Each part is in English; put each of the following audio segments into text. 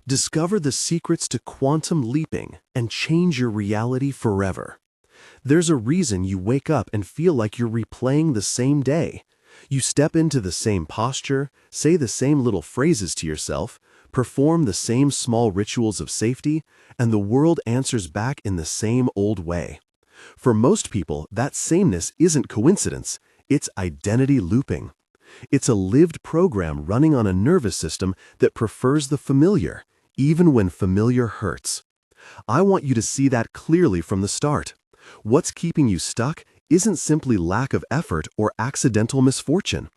Discover the secrets to quantum leaping and change your reality forever. There's a reason you wake up and feel like you're replaying the same day. You step into the same posture, say the same little phrases to yourself, perform the same small rituals of safety, and the world answers back in the same old way. For most people, that sameness isn't coincidence, it's identity looping. It's a lived program running on a nervous system that prefers the familiar, even when familiar hurts. I want you to see that clearly from the start. What's keeping you stuck isn't simply lack of effort or accidental misfortune.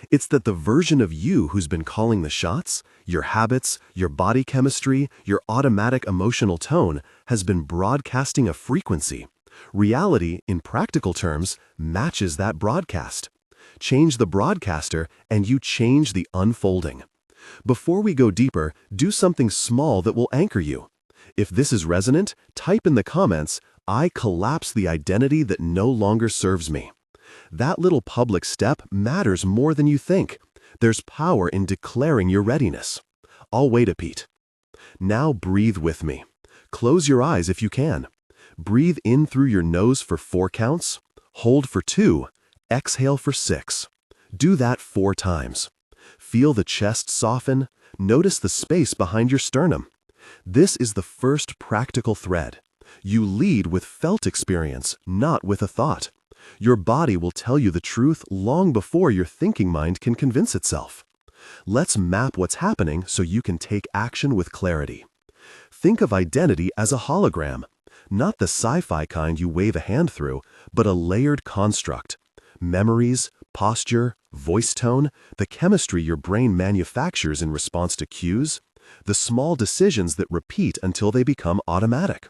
It's that the version of you who's been calling the shots, your habits, your body chemistry, your automatic emotional tone, has been broadcasting a frequency. Reality, in practical terms, matches that broadcast. Change the broadcaster and you change the unfolding. Before we go deeper, do something small that will anchor you. If this is resonant, type in the comments, "I collapse the identity that no longer serves me." That little public step matters more than you think. There's power in declaring your readiness. I'll wait a beat. Now breathe with me. Close your eyes if you can. Breathe in through your nose for 4 counts, hold for 2, exhale for 6. Do that 4 times. Feel the chest soften, notice the space behind your sternum. This is the first practical thread. You lead with felt experience, not with a thought. Your body will tell you the truth long before your thinking mind can convince itself. Let's map what's happening so you can take action with clarity. Think of identity as a hologram, not the sci-fi kind you wave a hand through, but a layered construct. Memories, posture, voice tone, the chemistry your brain manufactures in response to cues, the small decisions that repeat until they become automatic.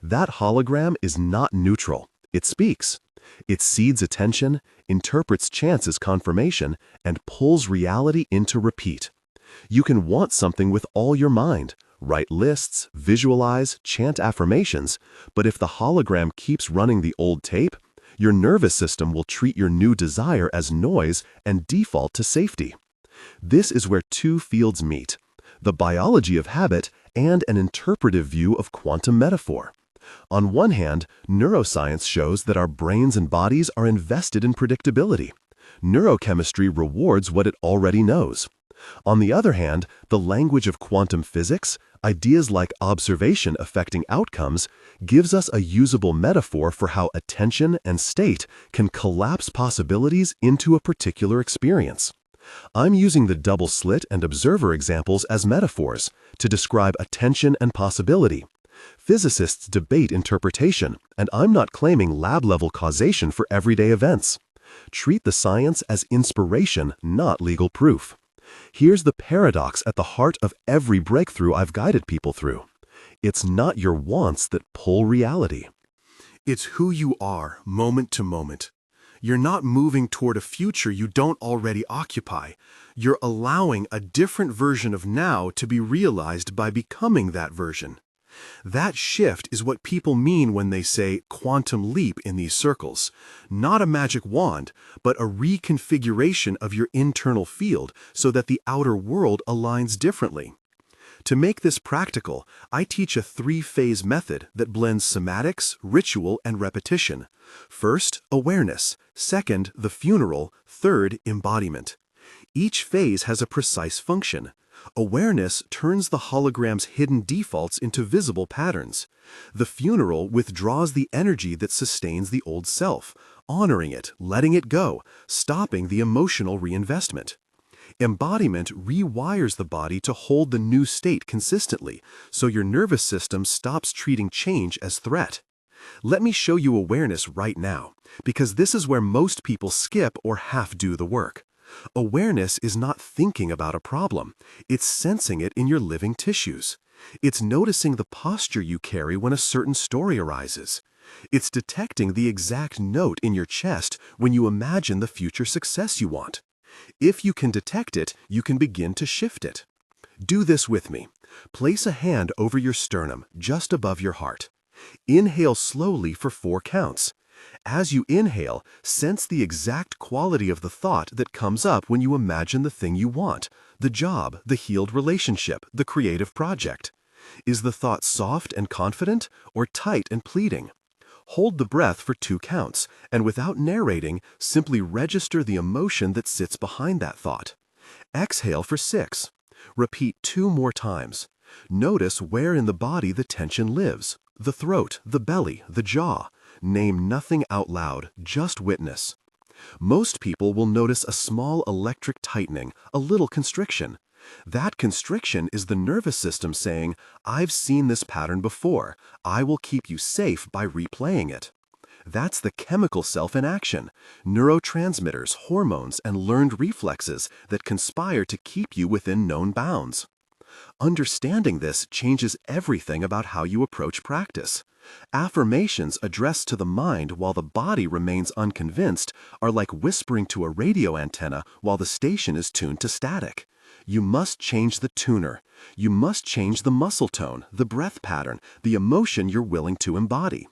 That hologram is not neutral. It speaks. It seeds attention, interprets chance as confirmation, and pulls reality into repeat. You can want something with all your mind, write lists, visualize, chant affirmations, but if the hologram keeps running the old tape, your nervous system will treat your new desire as noise and default to safety. This is where 2 fields meet: the biology of habit and an interpretive view of quantum metaphor. On one hand, neuroscience shows that our brains and bodies are invested in predictability. Neurochemistry rewards what it already knows. On the other hand, the language of quantum physics, ideas like observation affecting outcomes, gives us a usable metaphor for how attention and state can collapse possibilities into a particular experience. I'm using the double slit and observer examples as metaphors to describe attention and possibility. Physicists debate interpretation, and I'm not claiming lab-level causation for everyday events. Treat the science as inspiration, not legal proof. Here's the paradox at the heart of every breakthrough I've guided people through. It's not your wants that pull reality. It's who you are, moment to moment. You're not moving toward a future you don't already occupy. You're allowing a different version of now to be realized by becoming that version. That shift is what people mean when they say quantum leap in these circles. Not a magic wand, but a reconfiguration of your internal field so that the outer world aligns differently. To make this practical, I teach a 3-phase method that blends somatics, ritual, and repetition. First, awareness. Second, the funeral. Third, embodiment. Each phase has a precise function. Awareness turns the hologram's hidden defaults into visible patterns. The funeral withdraws the energy that sustains the old self, honoring it, letting it go, stopping the emotional reinvestment. Embodiment rewires the body to hold the new state consistently, so your nervous system stops treating change as threat. Let me show you awareness right now, because this is where most people skip or half do the work. Awareness is not thinking about a problem. It's sensing it in your living tissues. It's noticing the posture you carry when a certain story arises. It's detecting the exact note in your chest when you imagine the future success you want. If you can detect it, you can begin to shift it. Do this with me. Place a hand over your sternum, just above your heart. Inhale slowly for 4 counts. As you inhale, sense the exact quality of the thought that comes up when you imagine the thing you want, the job, the healed relationship, the creative project. Is the thought soft and confident or tight and pleading? Hold the breath for 2 counts, and without narrating, simply register the emotion that sits behind that thought. Exhale for 6. Repeat 2 more times. Notice where in the body the tension lives: the throat, the belly, the jaw. Name nothing out loud, just witness. Most people will notice a small electric tightening, a little constriction. That constriction is the nervous system saying, "I've seen this pattern before. I will keep you safe by replaying it." That's the chemical self in action, neurotransmitters, hormones, and learned reflexes that conspire to keep you within known bounds. Understanding this changes everything about how you approach practice. Affirmations addressed to the mind while the body remains unconvinced are like whispering to a radio antenna while the station is tuned to static. You must change the tuner. You must change the muscle tone, the breath pattern, the emotion you're willing to embody.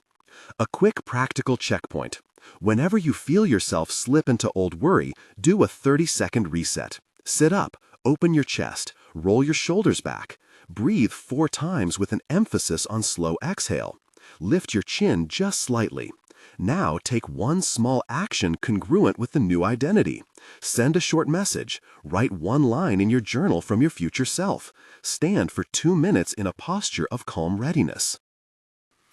A quick practical checkpoint. Whenever you feel yourself slip into old worry, do a 30-second reset. Sit up, open your chest, roll your shoulders back. Breathe 4 times with an emphasis on slow exhale. Lift your chin just slightly. Now take one small action congruent with the new identity. Send a short message. Write 1 line in your journal from your future self. Stand for 2 minutes in a posture of calm readiness.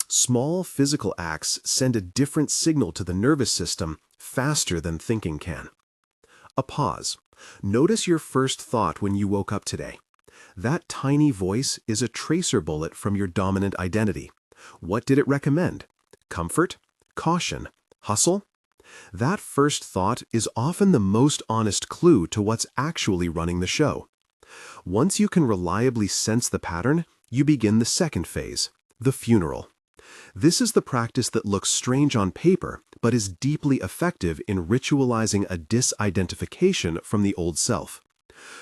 Small physical acts send a different signal to the nervous system faster than thinking can. A pause. Notice your first thought when you woke up today. That tiny voice is a tracer bullet from your dominant identity. What did it recommend? Comfort? Caution? Hustle? That first thought is often the most honest clue to what's actually running the show. Once you can reliably sense the pattern, you begin the second phase, the funeral. This is the practice that looks strange on paper, but is deeply effective in ritualizing a disidentification from the old self.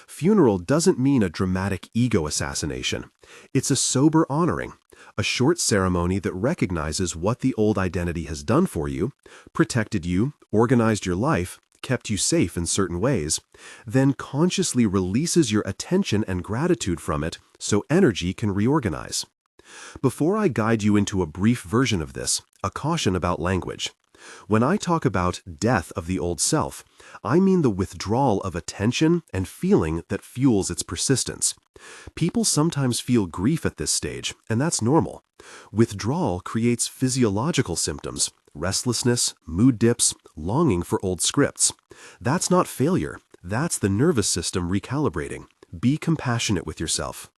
Funeral doesn't mean a dramatic ego assassination. It's a sober honoring, a short ceremony that recognizes what the old identity has done for you, protected you, organized your life, kept you safe in certain ways, then consciously releases your attention and gratitude from it so energy can reorganize. Before I guide you into a brief version of this, a caution about language. When I talk about death of the old self, I mean the withdrawal of attention and feeling that fuels its persistence. People sometimes feel grief at this stage, and that's normal. Withdrawal creates physiological symptoms: restlessness, mood dips, longing for old scripts. That's not failure. That's the nervous system recalibrating. Be compassionate with yourself.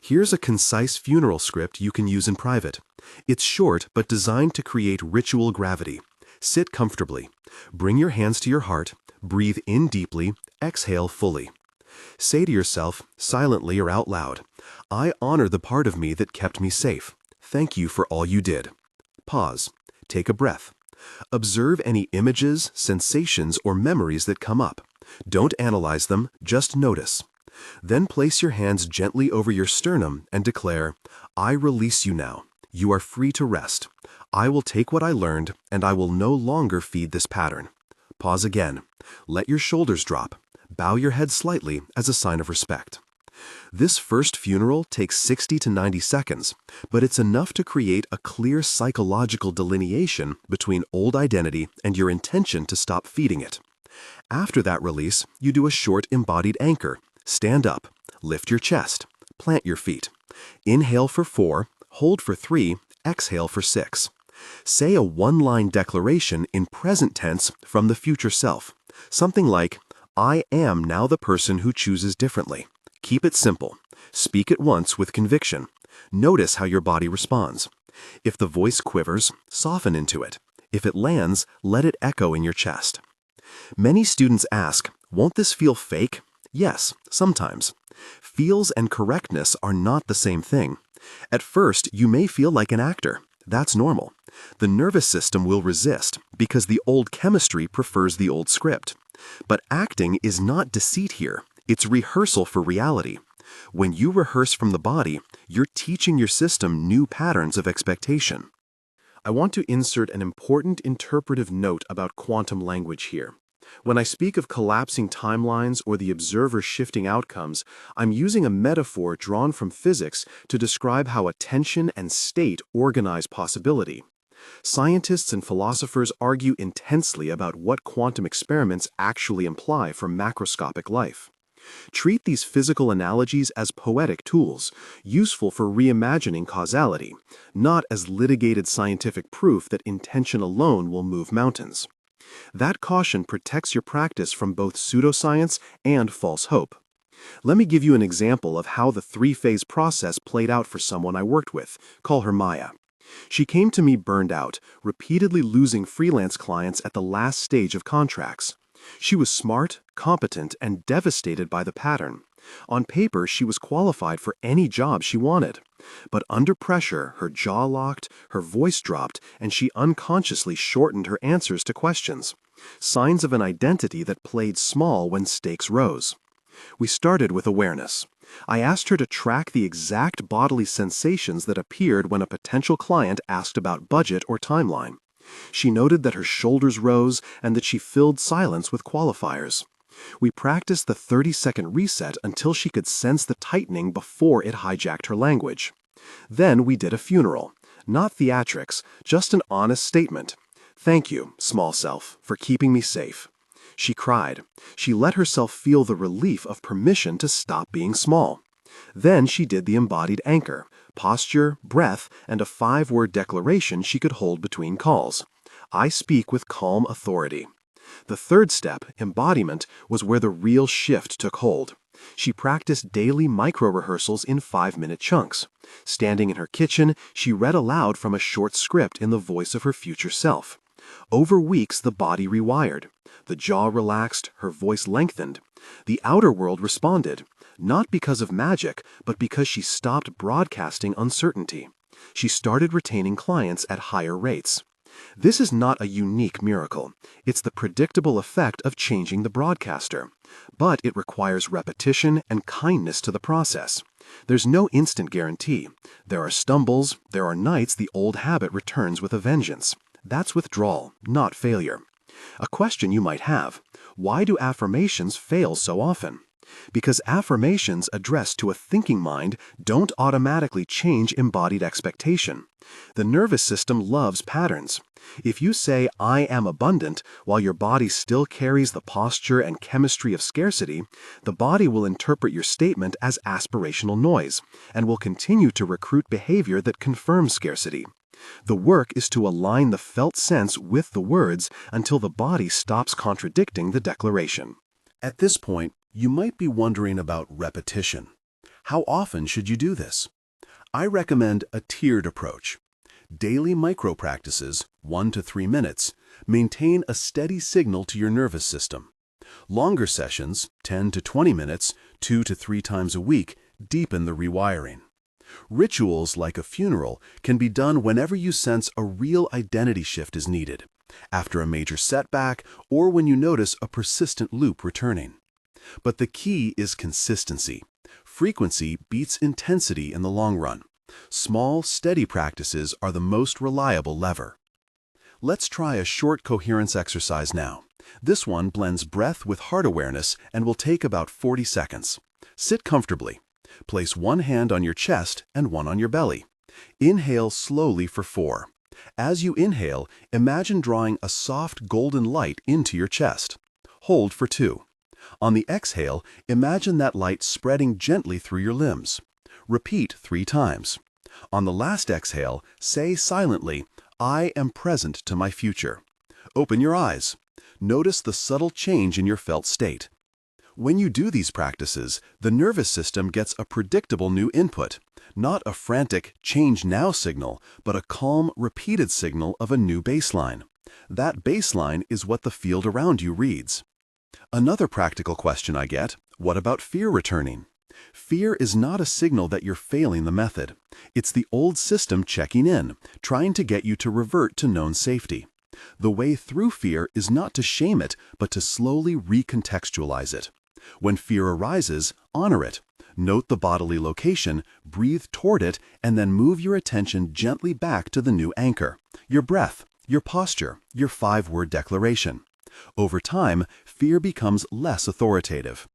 Here's a concise funeral script you can use in private. It's short but designed to create ritual gravity. Sit comfortably. Bring your hands to your heart. Breathe in deeply. Exhale fully. Say to yourself, silently or out loud, "I honor the part of me that kept me safe. Thank you for all you did." Pause. Take a breath. Observe any images, sensations, or memories that come up. Don't analyze them, just notice. Then place your hands gently over your sternum and declare, "I release you now. You are free to rest. I will take what I learned, and I will no longer feed this pattern." Pause again. Let your shoulders drop. Bow your head slightly as a sign of respect. This first funeral takes 60 to 90 seconds, but it's enough to create a clear psychological delineation between old identity and your intention to stop feeding it. After that release, you do a short embodied anchor. Stand up. Lift your chest. Plant your feet. Inhale for 4, hold for 3, exhale for 6. Say a 1-line declaration in present tense from the future self. Something like, "I am now the person who chooses differently." Keep it simple. Speak it once with conviction. Notice how your body responds. If the voice quivers, soften into it. If it lands, let it echo in your chest. Many students ask, "Won't this feel fake?" Yes, sometimes. Feels and correctness are not the same thing. At first, you may feel like an actor. That's normal. The nervous system will resist because the old chemistry prefers the old script. But acting is not deceit here. It's rehearsal for reality. When you rehearse from the body, you're teaching your system new patterns of expectation. I want to insert an important interpretive note about quantum language here. When I speak of collapsing timelines or the observer shifting outcomes, I'm using a metaphor drawn from physics to describe how attention and state organize possibility. Scientists and philosophers argue intensely about what quantum experiments actually imply for macroscopic life. Treat these physical analogies as poetic tools, useful for reimagining causality, not as litigated scientific proof that intention alone will move mountains. That caution protects your practice from both pseudoscience and false hope. Let me give you an example of how the three-phase process played out for someone I worked with. Call her Maya. She came to me burned out, repeatedly losing freelance clients at the last stage of contracts. She was smart, competent, and devastated by the pattern. On paper, she was qualified for any job she wanted. But under pressure, her jaw locked, her voice dropped, and she unconsciously shortened her answers to questions. Signs of an identity that played small when stakes rose. We started with awareness. I asked her to track the exact bodily sensations that appeared when a potential client asked about budget or timeline. She noted that her shoulders rose and that she filled silence with qualifiers. We practiced the 30-second reset until she could sense the tightening before it hijacked her language. Then we did a funeral. Not theatrics, just an honest statement. "Thank you, small self, for keeping me safe." She cried. She let herself feel the relief of permission to stop being small. Then she did the embodied anchor, posture, breath, and a 5-word declaration she could hold between calls. I speak with calm authority. The third step, embodiment, was where the real shift took hold. She practiced daily micro-rehearsals in 5-minute chunks. Standing in her kitchen, she read aloud from a short script in the voice of her future self. Over weeks, the body rewired. The jaw relaxed, her voice lengthened. The outer world responded, not because of magic, but because she stopped broadcasting uncertainty. She started retaining clients at higher rates. This is not a unique miracle. It's the predictable effect of changing the broadcaster. But it requires repetition and kindness to the process. There's no instant guarantee. There are stumbles, there are nights the old habit returns with a vengeance. That's withdrawal, not failure. A question you might have: why do affirmations fail so often? Because affirmations addressed to a thinking mind don't automatically change embodied expectation. The nervous system loves patterns. If you say, "I am abundant," while your body still carries the posture and chemistry of scarcity, the body will interpret your statement as aspirational noise and will continue to recruit behavior that confirms scarcity. The work is to align the felt sense with the words until the body stops contradicting the declaration. At this point, you might be wondering about repetition. How often should you do this? I recommend a tiered approach. Daily micro-practices, 1 to 3 minutes, maintain a steady signal to your nervous system. Longer sessions, 10 to 20 minutes, 2 to 3 times a week, deepen the rewiring. Rituals like a funeral can be done whenever you sense a real identity shift is needed, after a major setback, or when you notice a persistent loop returning. But the key is consistency. Frequency beats intensity in the long run. Small, steady practices are the most reliable lever. Let's try a short coherence exercise now. This one blends breath with heart awareness and will take about 40 seconds. Sit comfortably. Place one hand on your chest and one on your belly. Inhale slowly for 4. As you inhale, imagine drawing a soft golden light into your chest. Hold for 2. On the exhale, imagine that light spreading gently through your limbs. Repeat 3 times. On the last exhale, say silently, "I am present to my future." Open your eyes. Notice the subtle change in your felt state. When you do these practices, the nervous system gets a predictable new input, not a frantic change now signal, but a calm, repeated signal of a new baseline. That baseline is what the field around you reads. Another practical question I get: what about fear returning? Fear is not a signal that you're failing the method. It's the old system checking in, trying to get you to revert to known safety. The way through fear is not to shame it, but to slowly recontextualize it. When fear arises, honor it. Note the bodily location, breathe toward it, and then move your attention gently back to the new anchor, your breath, your posture, your 5-word declaration. Over time, fear becomes less authoritative.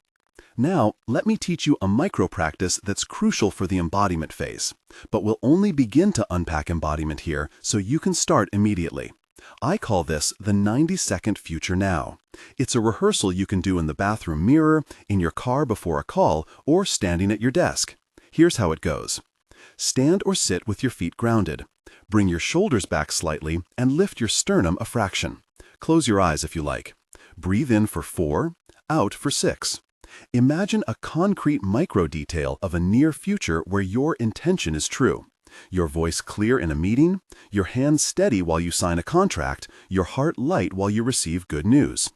Now, let me teach you a micro-practice that's crucial for the embodiment phase, but we'll only begin to unpack embodiment here so you can start immediately. I call this the 90-second future now. It's a rehearsal you can do in the bathroom mirror, in your car before a call, or standing at your desk. Here's how it goes. Stand or sit with your feet grounded. Bring your shoulders back slightly and lift your sternum a fraction. Close your eyes if you like. Breathe in for 4, out for 6. Imagine a concrete micro-detail of a near future where your intention is true. Your voice clear in a meeting, your hands steady while you sign a contract, your heart light while you receive good news.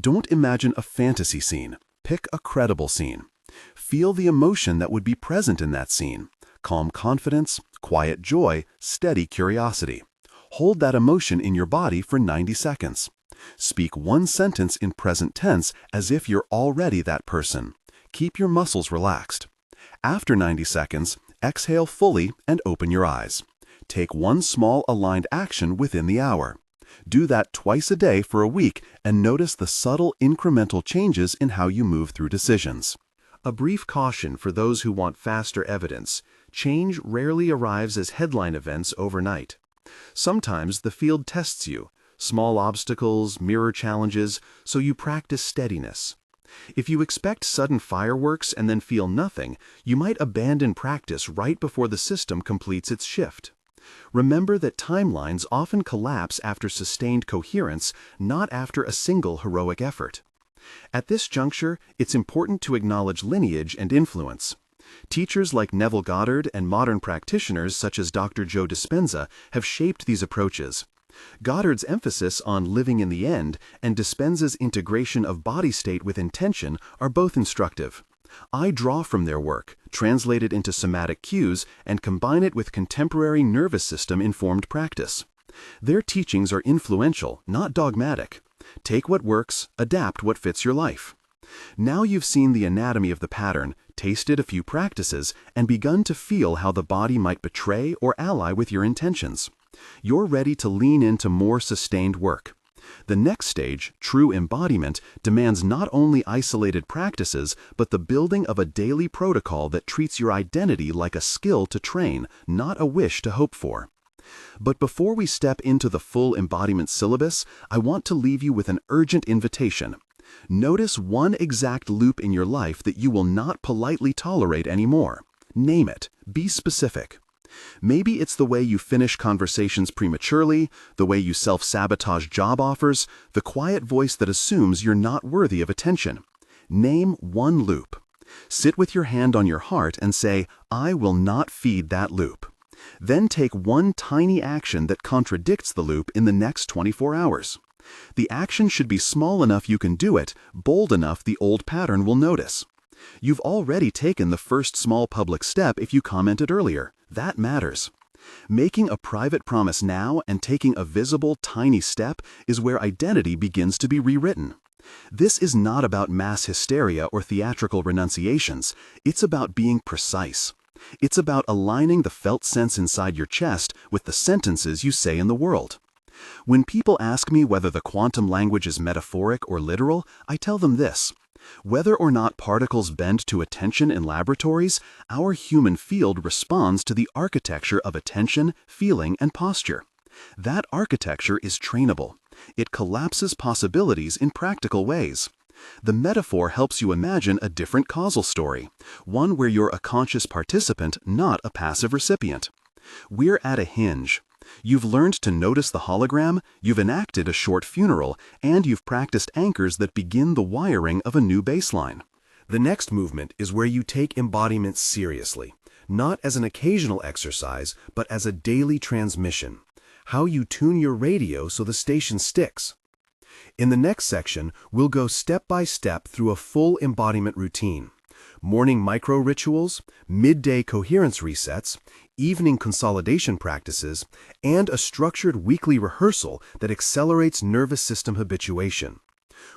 Don't imagine a fantasy scene. Pick a credible scene. Feel the emotion that would be present in that scene. Calm confidence, quiet joy, steady curiosity. Hold that emotion in your body for 90 seconds. Speak one sentence in present tense as if you're already that person. Keep your muscles relaxed. After 90 seconds, exhale fully and open your eyes. Take one small aligned action within the hour. Do that twice a day for a week and notice the subtle incremental changes in how you move through decisions. A brief caution for those who want faster evidence. Change rarely arrives as headline events overnight. Sometimes the field tests you, small obstacles, mirror challenges, so you practice steadiness. If you expect sudden fireworks and then feel nothing, you might abandon practice right before the system completes its shift. Remember that timelines often collapse after sustained coherence, not after a single heroic effort. At this juncture, it's important to acknowledge lineage and influence. Teachers like Neville Goddard and modern practitioners such as Dr. Joe Dispenza have shaped these approaches. Goddard's emphasis on living in the end and Dispenza's integration of body state with intention are both instructive. I draw from their work, translate it into somatic cues, and combine it with contemporary nervous system-informed practice. Their teachings are influential, not dogmatic. Take what works, adapt what fits your life. Now you've seen the anatomy of the pattern, tasted a few practices, and begun to feel how the body might betray or ally with your intentions. You're ready to lean into more sustained work. The next stage, true embodiment, demands not only isolated practices, but the building of a daily protocol that treats your identity like a skill to train, not a wish to hope for. But before we step into the full embodiment syllabus, I want to leave you with an urgent invitation. Notice one exact loop in your life that you will not politely tolerate anymore. Name it. Be specific. Maybe it's the way you finish conversations prematurely, the way you self-sabotage job offers, the quiet voice that assumes you're not worthy of attention. Name one loop. Sit with your hand on your heart and say, I will not feed that loop. Then take one tiny action that contradicts the loop in the next 24 hours. The action should be small enough you can do it, bold enough the old pattern will notice. You've already taken the first small public step if you commented earlier. That matters. Making a private promise now and taking a visible, tiny step is where identity begins to be rewritten. This is not about mass hysteria or theatrical renunciations. It's about being precise. It's about aligning the felt sense inside your chest with the sentences you say in the world. When people ask me whether the quantum language is metaphoric or literal, I tell them this. Whether or not particles bend to attention in laboratories, our human field responds to the architecture of attention, feeling, and posture. That architecture is trainable. It collapses possibilities in practical ways. The metaphor helps you imagine a different causal story, one where you're a conscious participant, not a passive recipient. We're at a hinge. You've learned to notice the hologram, you've enacted a short funeral, and you've practiced anchors that begin the wiring of a new baseline. The next movement is where you take embodiment seriously, not as an occasional exercise, but as a daily transmission. How you tune your radio so the station sticks. In the next section, we'll go step by step through a full embodiment routine. Morning micro-rituals, midday coherence resets, evening consolidation practices, and a structured weekly rehearsal that accelerates nervous system habituation.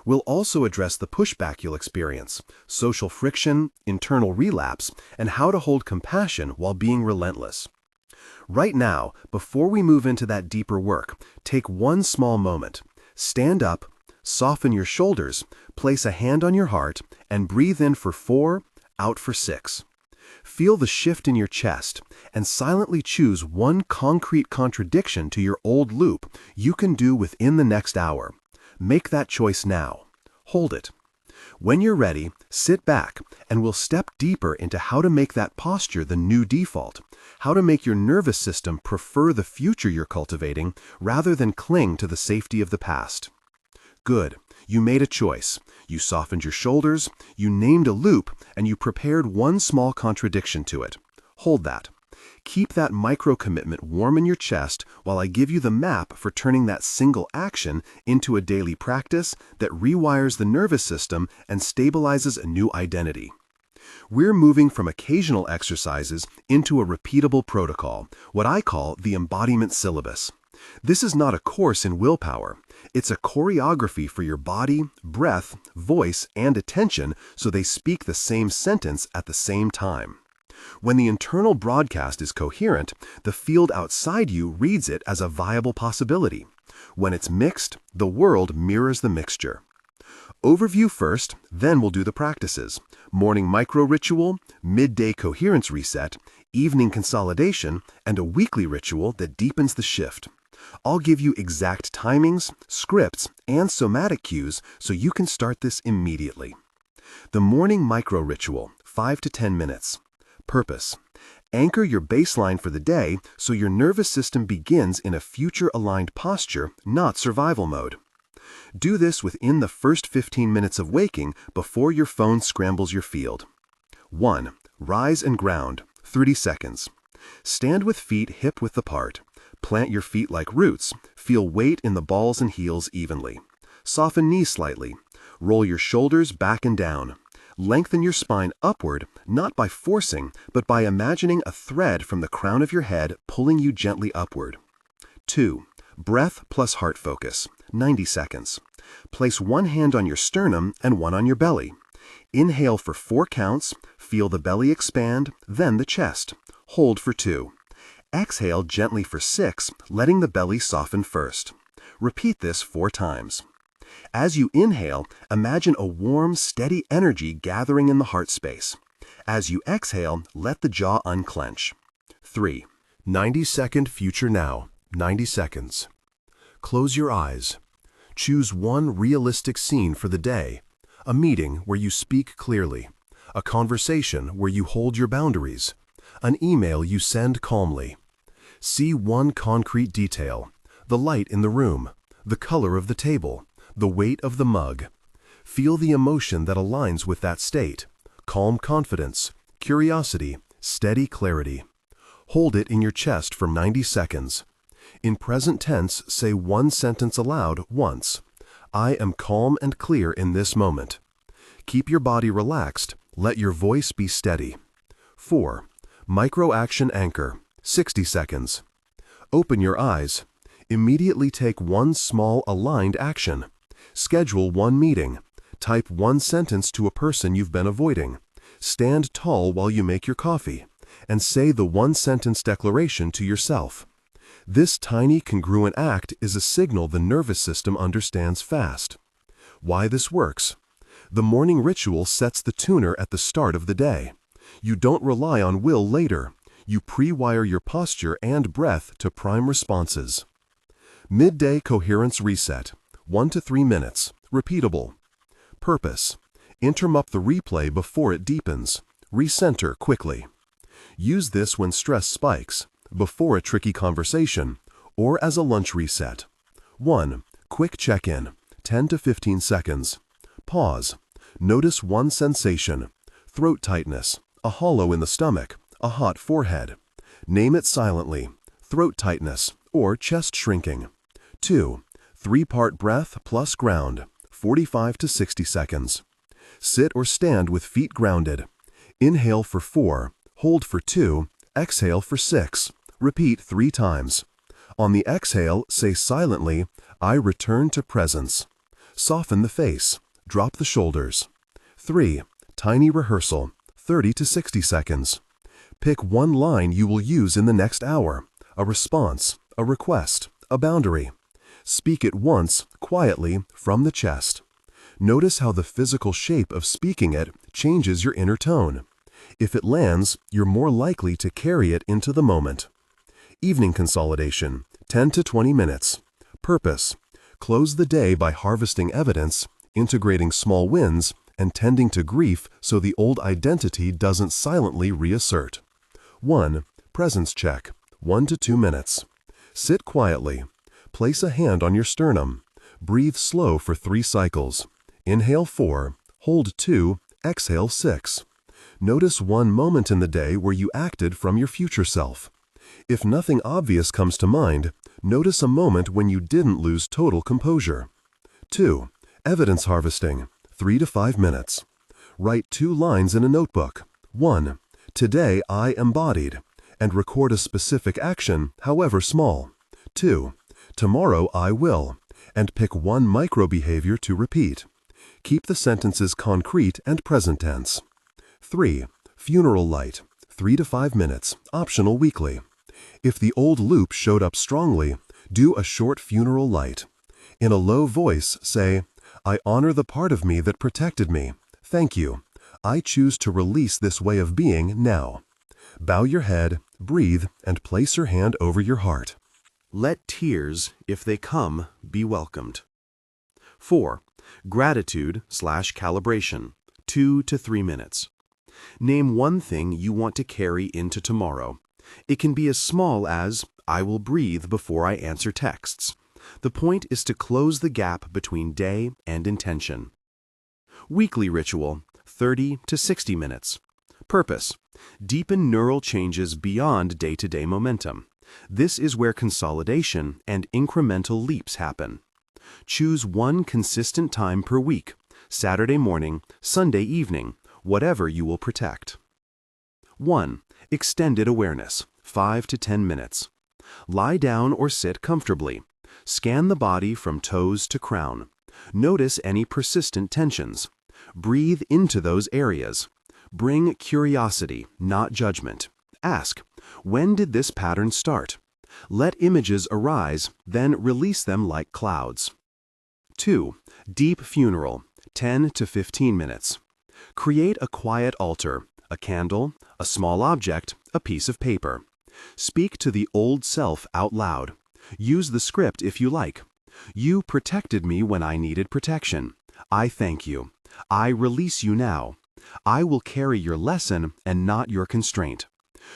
We'll also address the pushback you'll experience, social friction, internal relapse, and how to hold compassion while being relentless. Right now, before we move into that deeper work, take one small moment. Stand up, soften your shoulders, place a hand on your heart, and breathe in for 4, out for 6. Feel the shift in your chest, and silently choose one concrete contradiction to your old loop you can do within the next hour. Make that choice now. Hold it. When you're ready, sit back, and we'll step deeper into how to make that posture the new default, how to make your nervous system prefer the future you're cultivating rather than cling to the safety of the past. Good. You made a choice. You softened your shoulders, you named a loop, and you prepared one small contradiction to it. Hold that. Keep that micro-commitment warm in your chest while I give you the map for turning that single action into a daily practice that rewires the nervous system and stabilizes a new identity. We're moving from occasional exercises into a repeatable protocol, what I call the embodiment syllabus. This is not a course in willpower. It's a choreography for your body, breath, voice, and attention so they speak the same sentence at the same time. When the internal broadcast is coherent, the field outside you reads it as a viable possibility. When it's mixed, the world mirrors the mixture. Overview first, then we'll do the practices. Morning micro-ritual, midday coherence reset, evening consolidation, and a weekly ritual that deepens the shift. I'll give you exact timings, scripts, and somatic cues so you can start this immediately. The morning micro-ritual, 5 to 10 minutes. Purpose. Anchor your baseline for the day so your nervous system begins in a future-aligned posture, not survival mode. Do this within the first 15 minutes of waking before your phone scrambles your field. 1. Rise and ground, 30 seconds. Stand with feet hip-width apart. Plant your feet like roots. Feel weight in the balls and heels evenly. Soften knees slightly. Roll your shoulders back and down. Lengthen your spine upward, not by forcing, but by imagining a thread from the crown of your head pulling you gently upward. 2. Breath plus heart focus, 90 seconds. Place one hand on your sternum and one on your belly. Inhale for 4 counts, feel the belly expand, then the chest. Hold for 2. Exhale gently for 6, letting the belly soften first. Repeat this 4 times. As you inhale, imagine a warm, steady energy gathering in the heart space. As you exhale, let the jaw unclench. 3. 90-second future now, 90 seconds. Close your eyes. Choose one realistic scene for the day. A meeting where you speak clearly. A conversation where you hold your boundaries. An email you send calmly. See one concrete detail. The light in the room. The color of the table. The weight of the mug. Feel the emotion that aligns with that state. Calm confidence, curiosity, steady clarity. Hold it in your chest for 90 seconds. In present tense, say one sentence aloud once. I am calm and clear in this moment. Keep your body relaxed. Let your voice be steady. 4. Micro-action anchor, 60 seconds. Open your eyes. Immediately take one small aligned action. Schedule one meeting. Type one sentence to a person you've been avoiding. Stand tall while you make your coffee. And say the one-sentence declaration to yourself. This tiny congruent act is a signal the nervous system understands fast. Why this works? The morning ritual sets the tuner at the start of the day. You don't rely on will later. You pre-wire your posture and breath to prime responses. Midday coherence reset. 1 to 3 minutes. Repeatable. Purpose. Interrupt the replay before it deepens. Recenter quickly. Use this when stress spikes, before a tricky conversation, or as a lunch reset. 1. Quick check-in. 10 to 15 seconds. Pause. Notice one sensation. Throat tightness. A hollow in the stomach. A hot forehead. Name it silently. Throat tightness or chest shrinking. 2. 3-part breath plus ground, 45 to 60 seconds. Sit or stand with feet grounded. Inhale for 4, hold for 2, exhale for 6. Repeat 3 times. On the exhale, say silently, I return to presence. Soften the face. Drop the shoulders. 3. Tiny rehearsal, 30 to 60 seconds. Pick one line you will use in the next hour, a response, a request, a boundary. Speak it once, quietly, from the chest. Notice how the physical shape of speaking it changes your inner tone. If it lands, you're more likely to carry it into the moment. Evening consolidation, 10 to 20 minutes. Purpose: close the day by harvesting evidence, integrating small wins, and tending to grief so the old identity doesn't silently reassert. 1. Presence check, 1 to 2 minutes. Sit quietly. Place a hand on your sternum. Breathe slow for 3 cycles. Inhale 4, hold 2, exhale 6. Notice one moment in the day where you acted from your future self. If nothing obvious comes to mind, notice a moment when you didn't lose total composure. 2. Evidence harvesting, 3 to 5 minutes. Write 2 lines in a notebook. 1. Today I embodied, and record a specific action, however small. 2. Tomorrow I will, and pick one micro behavior to repeat. Keep the sentences concrete and present tense. 3. Funeral light, 3 to 5 minutes, optional weekly. If the old loop showed up strongly, do a short funeral light. In a low voice, say, I honor the part of me that protected me. Thank you. I choose to release this way of being now. Bow your head, breathe, and place your hand over your heart. Let tears, if they come, be welcomed. 4. Gratitude/calibration, 2 to 3 minutes. Name one thing you want to carry into tomorrow. It can be as small as, I will breathe before I answer texts. The point is to close the gap between day and intention. Weekly ritual, 30 to 60 minutes. Purpose: deepen neural changes beyond day-to-day momentum. This is where consolidation and incremental leaps happen. Choose one consistent time per week, Saturday morning, Sunday evening, whatever you will protect. 1. Extended awareness, 5 to 10 minutes. Lie down or sit comfortably. Scan the body from toes to crown. Notice any persistent tensions. Breathe into those areas. Bring curiosity, not judgment. Ask, when did this pattern start? Let images arise, then release them like clouds. 2. Deep funeral, 10 to 15 minutes. Create a quiet altar, a candle, a small object, a piece of paper. Speak to the old self out loud. Use the script if you like. You protected me when I needed protection. I thank you. I release you now. I will carry your lesson and not your constraint.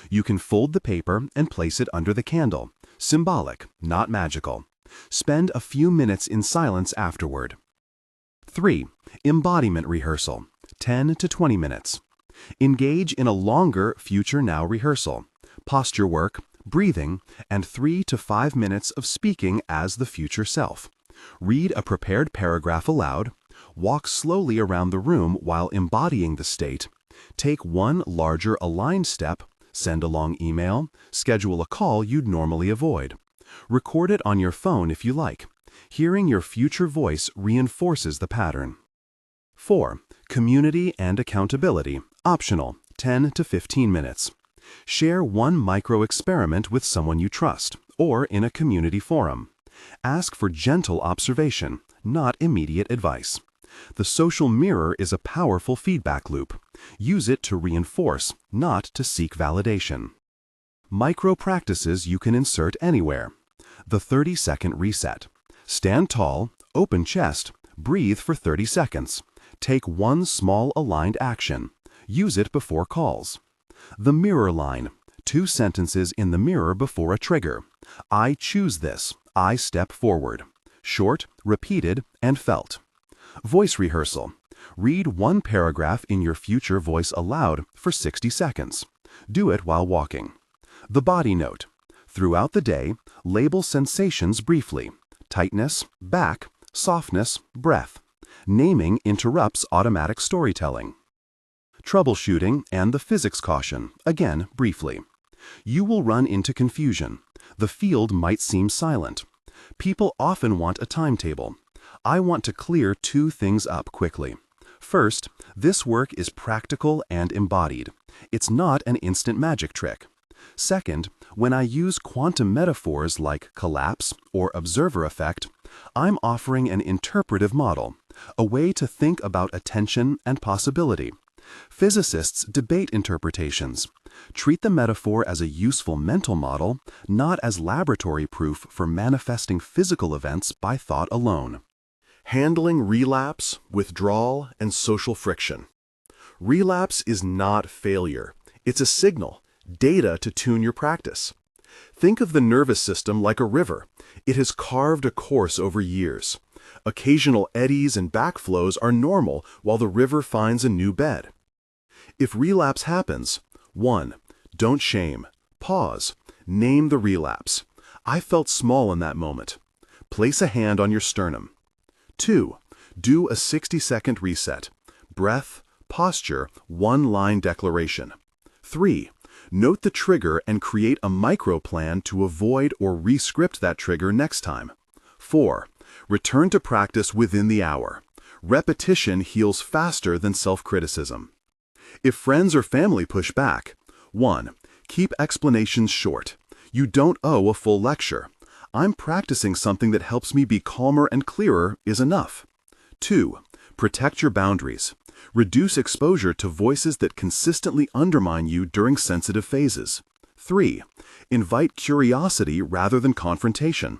You can fold the paper and place it under the candle. Symbolic, not magical. Spend a few minutes in silence afterward. 3. Embodiment rehearsal, 10 to 20 minutes. Engage in a longer future now rehearsal. Posture work, breathing, and 3 to 5 minutes of speaking as the future self. Read a prepared paragraph aloud. Walk slowly around the room while embodying the state. Take one larger aligned step. Send a long email. Schedule a call you'd normally avoid. Record it on your phone if you like. Hearing your future voice reinforces the pattern. 4. Community and accountability, optional, 10 to 15 minutes. Share one micro-experiment with someone you trust, or in a community forum. Ask for gentle observation, not immediate advice. The social mirror is a powerful feedback loop. Use it to reinforce, not to seek validation. Micro-practices you can insert anywhere. The 30-second reset. Stand tall, open chest, breathe for 30 seconds. Take one small aligned action. Use it before calls. The mirror line. 2 sentences in the mirror before a trigger. I choose this. I step forward. Short, repeated, and felt. Voice rehearsal. Read one paragraph in your future voice aloud for 60 seconds. Do it while walking. The body note. Throughout the day, label sensations briefly. Tightness, back, softness, breath. Naming interrupts automatic storytelling. Troubleshooting and the physics caution, again briefly. You will run into confusion. The field might seem silent. People often want a timetable. I want to clear two things up quickly. First, this work is practical and embodied. It's not an instant magic trick. Second, when I use quantum metaphors like collapse or observer effect, I'm offering an interpretive model, a way to think about attention and possibility. Physicists debate interpretations. Treat the metaphor as a useful mental model, not as laboratory proof for manifesting physical events by thought alone. Handling relapse, withdrawal, and social friction. Relapse is not failure. It's a signal, data to tune your practice. Think of the nervous system like a river. It has carved a course over years. Occasional eddies and backflows are normal while the river finds a new bed. If relapse happens, 1. Don't shame. Pause. Name the relapse. I felt small in that moment. Place a hand on your sternum. 2. Do a 60-second reset. Breath, posture, one-line declaration. 3. Note the trigger and create a micro-plan to avoid or re-script that trigger next time. 4. Return to practice within the hour. Repetition heals faster than self-criticism. If friends or family push back, 1. Keep explanations short. You don't owe a full lecture. I'm practicing something that helps me be calmer and clearer is enough. 2. Protect your boundaries. Reduce exposure to voices that consistently undermine you during sensitive phases. 3. Invite curiosity rather than confrontation.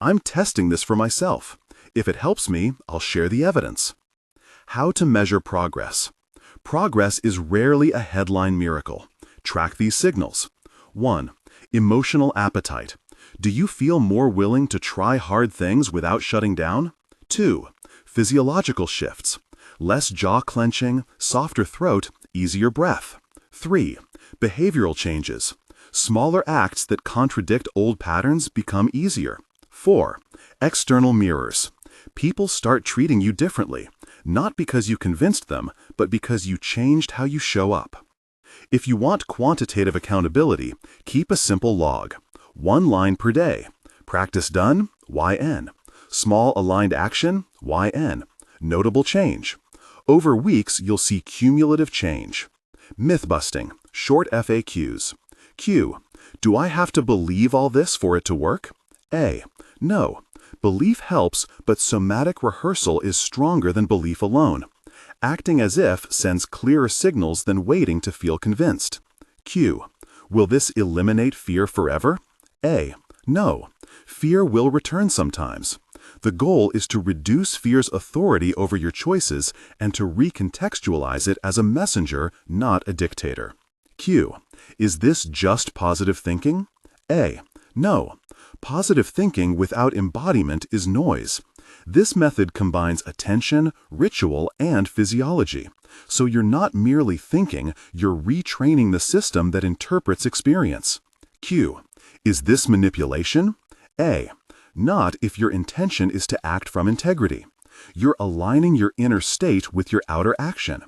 I'm testing this for myself. If it helps me, I'll share the evidence. How to measure progress. Progress is rarely a headline miracle. Track these signals. 1. Emotional appetite. Do you feel more willing to try hard things without shutting down? 2. Physiological shifts. Less jaw clenching, softer throat, easier breath. 3. Behavioral changes. Smaller acts that contradict old patterns become easier. 4. External mirrors. People start treating you differently, not because you convinced them, but because you changed how you show up. If you want quantitative accountability, keep a simple log. 1 line per day. Practice done, YN. Small aligned action, YN. Notable change. Over weeks, you'll see cumulative change. Myth busting, short FAQs. Q. Do I have to believe all this for it to work? A. No. Belief helps, but somatic rehearsal is stronger than belief alone. Acting as if sends clearer signals than waiting to feel convinced. Q. Will this eliminate fear forever? A. No. Fear will return sometimes. The goal is to reduce fear's authority over your choices and to recontextualize it as a messenger, not a dictator. Q. Is this just positive thinking? A. No. Positive thinking without embodiment is noise. This method combines attention, ritual, and physiology. So you're not merely thinking, you're retraining the system that interprets experience. Q. Is this manipulation? A. Not if your intention is to act from integrity. You're aligning your inner state with your outer action.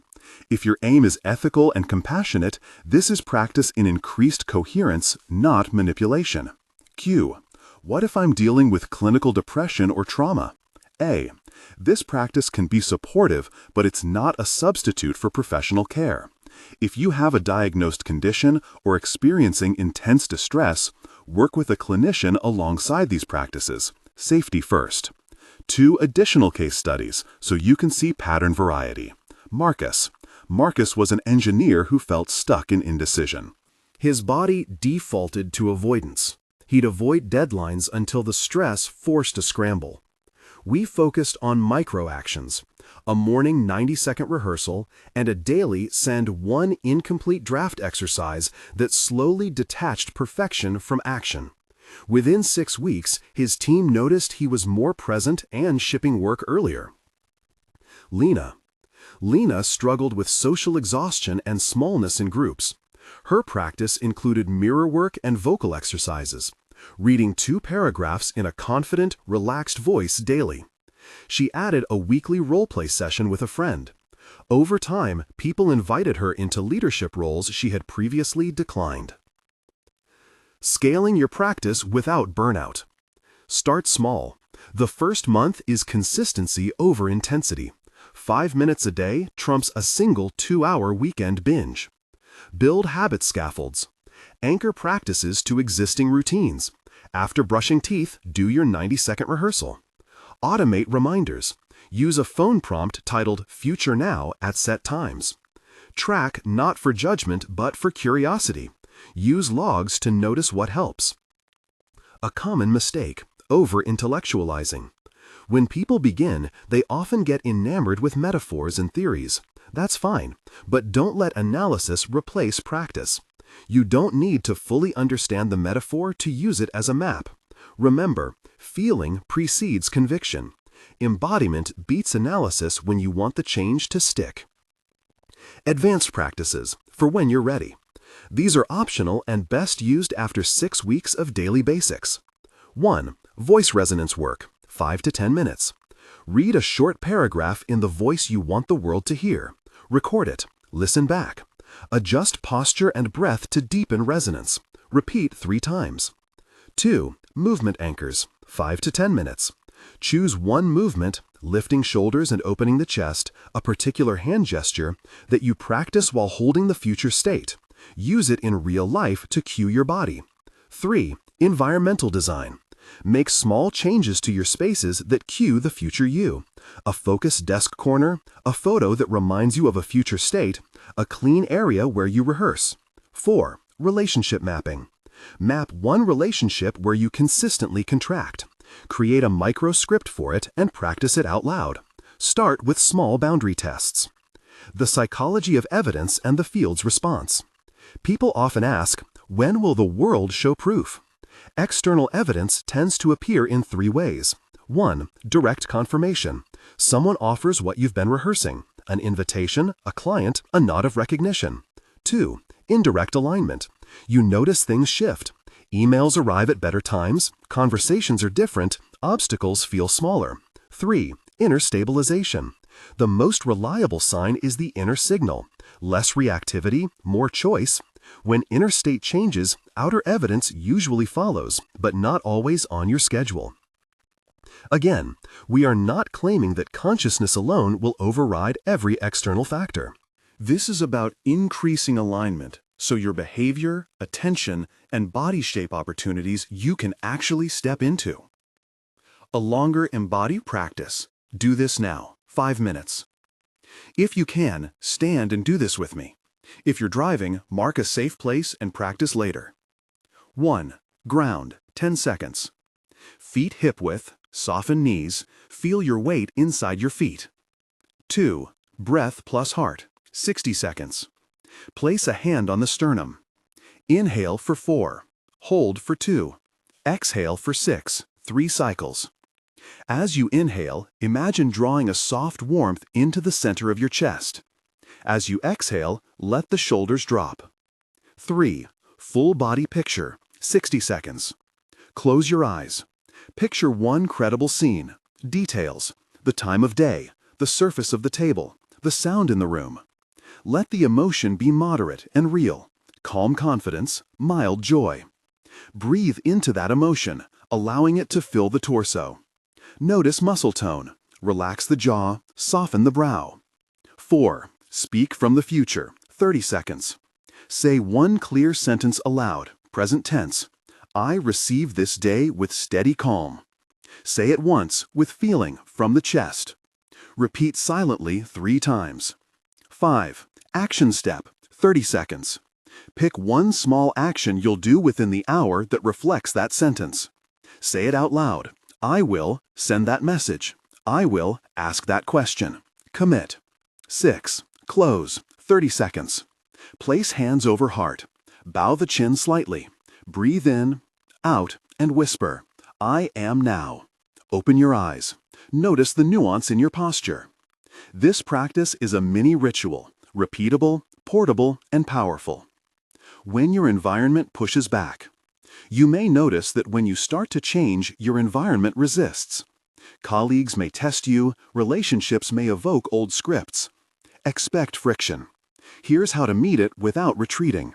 If your aim is ethical and compassionate, this is practice in increased coherence, not manipulation. Q. What if I'm dealing with clinical depression or trauma? A. This practice can be supportive, but it's not a substitute for professional care. If you have a diagnosed condition or experiencing intense distress, work with a clinician alongside these practices. Safety first. 2 additional case studies so you can see pattern variety. Marcus. Marcus was an engineer who felt stuck in indecision. His body defaulted to avoidance. He'd avoid deadlines until the stress forced a scramble. We focused on micro-actions, a morning 90-second rehearsal, and a daily send one incomplete draft exercise that slowly detached perfection from action. Within 6 weeks, his team noticed he was more present and shipping work earlier. Lena. Lena struggled with social exhaustion and smallness in groups. Her practice included mirror work and vocal exercises, reading 2 paragraphs in a confident, relaxed voice daily. She added a weekly role-play session with a friend. Over time, people invited her into leadership roles she had previously declined. Scaling your practice without burnout. Start small. The first month is consistency over intensity. 5 minutes a day trumps a single 2-hour weekend binge. Build habit scaffolds. Anchor practices to existing routines. After brushing teeth, do your 90-second rehearsal. Automate reminders. Use a phone prompt titled Future Now at set times. Track not for judgment but for curiosity. Use logs to notice what helps. A common mistake: over-intellectualizing. When people begin, they often get enamored with metaphors and theories. That's fine, but don't let analysis replace practice. You don't need to fully understand the metaphor to use it as a map. Remember, feeling precedes conviction. Embodiment beats analysis when you want the change to stick. Advanced practices, for when you're ready. These are optional and best used after 6 weeks of daily basics. 1. Voice resonance work, 5 to 10 minutes. Read a short paragraph in the voice you want the world to hear. Record it. Listen back. Adjust posture and breath to deepen resonance. Repeat 3 times. 2. Movement anchors, 5 to 10 minutes. Choose one movement, lifting shoulders and opening the chest, a particular hand gesture, that you practice while holding the future state. Use it in real life to cue your body. 3. Environmental design. Make small changes to your spaces that cue the future you. A focused desk corner, a photo that reminds you of a future state, a clean area where you rehearse. 4. Relationship mapping. Map one relationship where you consistently contract. Create a micro script for it and practice it out loud. Start with small boundary tests. The psychology of evidence and the field's response. People often ask, when will the world show proof? External evidence tends to appear in 3 ways. 1. Direct confirmation. Someone offers what you've been rehearsing: an invitation, a client, a nod of recognition. 2. Indirect alignment. You notice things shift. Emails arrive at better times, conversations are different, obstacles feel smaller. 3. Inner stabilization. The most reliable sign is the inner signal. Less reactivity, more choice. When inner state changes, outer evidence usually follows, but not always on your schedule. Again, we are not claiming that consciousness alone will override every external factor. This is about increasing alignment, so your behavior, attention, and body shape opportunities you can actually step into. A longer embodied practice. Do this now, 5 minutes. If you can, stand and do this with me. If you're driving, mark a safe place and practice later. 1. Ground, 10 seconds. Feet hip width, soften knees, feel your weight inside your feet. 2. Breath plus heart, 60 seconds. Place a hand on the sternum. Inhale for 4. Hold for 2. Exhale for 6, 3 cycles. As you inhale, imagine drawing a soft warmth into the center of your chest. As you exhale, let the shoulders drop. 3. Full body picture, 60 seconds. Close your eyes. Picture one credible scene. Details: the time of day, the surface of the table, the sound in the room. Let the emotion be moderate and real. Calm confidence, mild joy. Breathe into that emotion, allowing it to fill the torso. Notice muscle tone. Relax the jaw, soften the brow. 4. Speak from the future, 30 seconds. Say one clear sentence aloud, present tense. I receive this day with steady calm. Say it once, with feeling, from the chest. Repeat silently 3 times. 5. Action step, 30 seconds. Pick one small action you'll do within the hour that reflects that sentence. Say it out loud. I will send that message. I will ask that question. Commit. 6. Close, 30 seconds. Place hands over heart. Bow the chin slightly. Breathe in, out, and whisper, I am now. Open your eyes. Notice the nuance in your posture. This practice is a mini ritual, repeatable, portable, and powerful. When your environment pushes back, you may notice that when you start to change, your environment resists. Colleagues may test you, relationships may evoke old scripts. Expect friction. Here's how to meet it without retreating.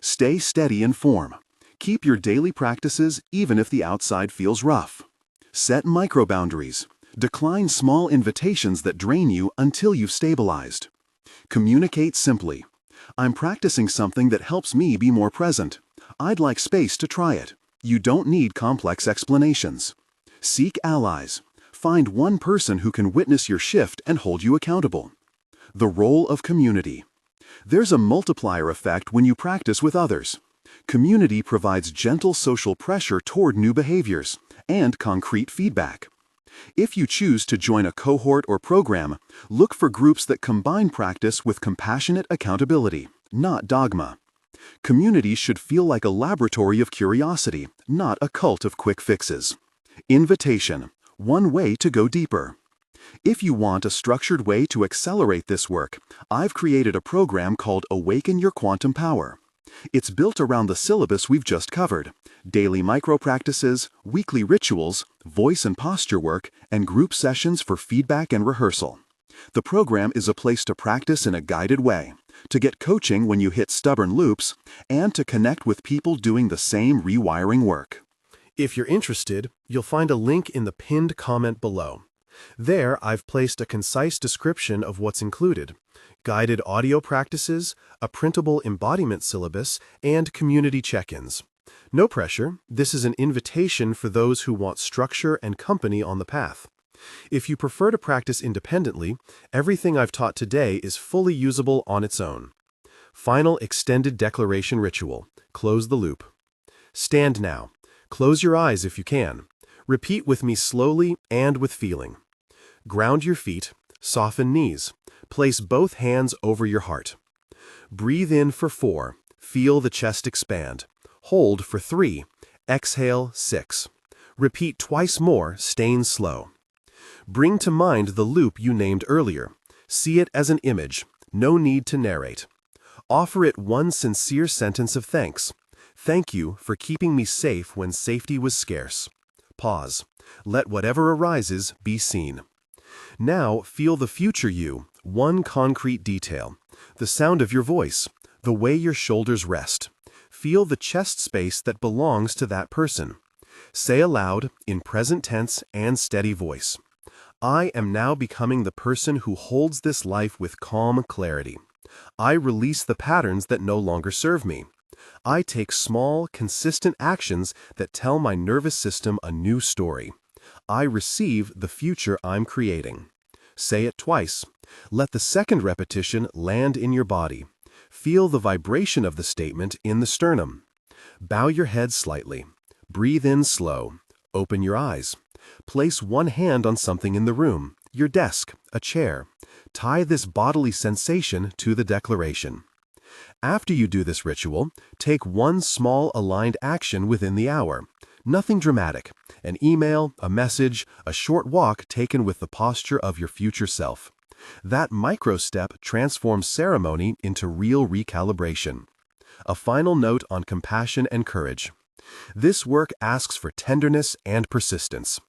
Stay steady in form. Keep your daily practices even if the outside feels rough. Set micro-boundaries. Decline small invitations that drain you until you've stabilized. Communicate simply. I'm practicing something that helps me be more present. I'd like space to try it. You don't need complex explanations. Seek allies. Find one person who can witness your shift and hold you accountable. The role of community. There's a multiplier effect when you practice with others. Community provides gentle social pressure toward new behaviors and concrete feedback. If you choose to join a cohort or program, look for groups that combine practice with compassionate accountability, not dogma. Community should feel like a laboratory of curiosity, not a cult of quick fixes. Invitation. One way to go deeper. If you want a structured way to accelerate this work, I've created a program called Awaken Your Quantum Power. It's built around the syllabus we've just covered: daily micro-practices, weekly rituals, voice and posture work, and group sessions for feedback and rehearsal. The program is a place to practice in a guided way, to get coaching when you hit stubborn loops, and to connect with people doing the same rewiring work. If you're interested, you'll find a link in the pinned comment below. There, I've placed a concise description of what's included: guided audio practices, a printable embodiment syllabus, and community check-ins. No pressure. This is an invitation for those who want structure and company on the path. If you prefer to practice independently, everything I've taught today is fully usable on its own. Final extended declaration ritual. Close the loop. Stand now. Close your eyes if you can. Repeat with me slowly and with feeling. Ground your feet. Soften knees. Place both hands over your heart. Breathe in for 4. Feel the chest expand. Hold for 3. Exhale 6. Repeat twice more, staying slow. Bring to mind the loop you named earlier. See it as an image. No need to narrate. Offer it one sincere sentence of thanks. Thank you for keeping me safe when safety was scarce. Pause. Let whatever arises be seen. Now feel the future you, one concrete detail. The sound of your voice, the way your shoulders rest. Feel the chest space that belongs to that person. Say aloud, in present tense and steady voice: I am now becoming the person who holds this life with calm clarity. I release the patterns that no longer serve me. I take small, consistent actions that tell my nervous system a new story. I receive the future I'm creating. Say it twice. Let the second repetition land in your body. Feel the vibration of the statement in the sternum. Bow your head slightly. Breathe in slow. Open your eyes. Place one hand on something in the room, your desk, a chair. Tie this bodily sensation to the declaration. After you do this ritual, take one small aligned action within the hour. Nothing dramatic. An email, a message, a short walk taken with the posture of your future self. That micro step transforms ceremony into real recalibration. A final note on compassion and courage. This work asks for tenderness and persistence.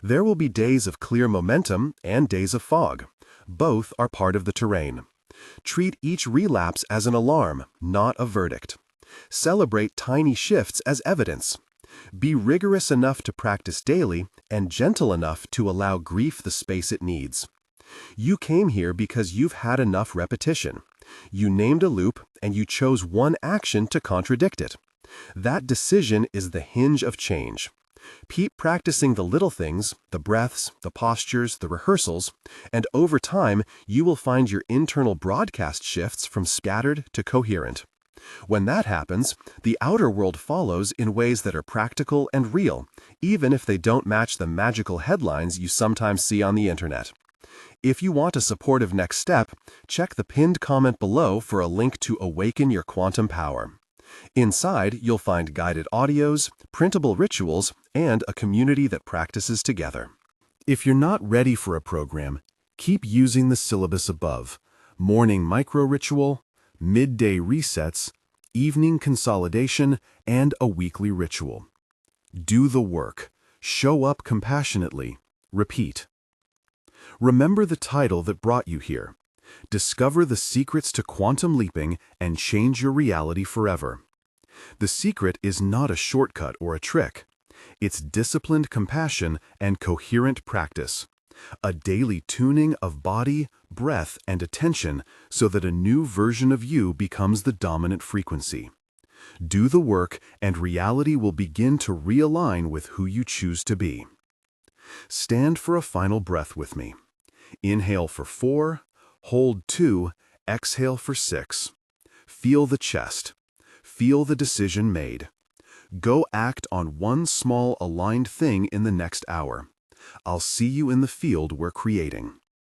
There will be days of clear momentum and days of fog. Both are part of the terrain. Treat each relapse as an alarm, not a verdict. Celebrate tiny shifts as evidence. Be rigorous enough to practice daily and gentle enough to allow grief the space it needs. You came here because you've had enough repetition. You named a loop and you chose one action to contradict it. That decision is the hinge of change. Keep practicing the little things, the breaths, the postures, the rehearsals, and over time you will find your internal broadcast shifts from scattered to coherent. When that happens, the outer world follows in ways that are practical and real, even if they don't match the magical headlines you sometimes see on the internet. If you want a supportive next step, check the pinned comment below for a link to Awaken Your Quantum Power. Inside, you'll find guided audios, printable rituals, and a community that practices together. If you're not ready for a program, keep using the syllabus above: morning micro-ritual, midday resets, evening consolidation, and a weekly ritual. Do the work. Show up compassionately. Repeat. Remember the title that brought you here. Discover the secrets to quantum leaping and change your reality forever. The secret is not a shortcut or a trick. It's disciplined compassion and coherent practice. A daily tuning of body, breath, and attention so that a new version of you becomes the dominant frequency. Do the work, and reality will begin to realign with who you choose to be. Stand for a final breath with me. Inhale for 4, hold 2, exhale for 6. Feel the chest. Feel the decision made. Go act on one small aligned thing in the next hour. I'll see you in the field we're creating.